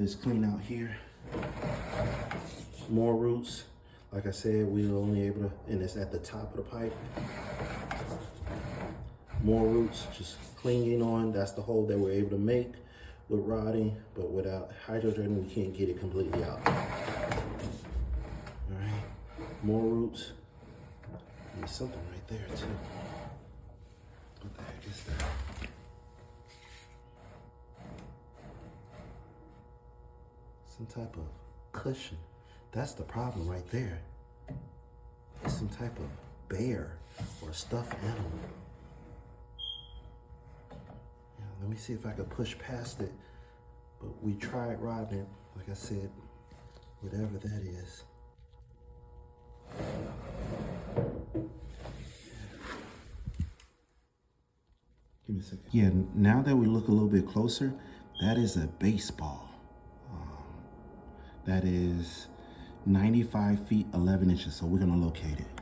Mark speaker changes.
Speaker 1: this clean out here. More roots. Like I said, we were only able to, and it's at the top of the pipe. More roots just clinging on. That's the hole that we're able to make with rodding, but without hydro-draining, we can't get it completely out. All right, more roots. There's something right there too. What the heck is that? Some type of cushion. That's the problem right there. It's some type of bear or stuffed animal. Yeah, let me see if I can push past it. But we tried rodding it, like I said, whatever that is. Give me a second. Yeah, now that we look a little bit closer, that is a baseball. That is 95 feet, 11 inches, so we're gonna locate it.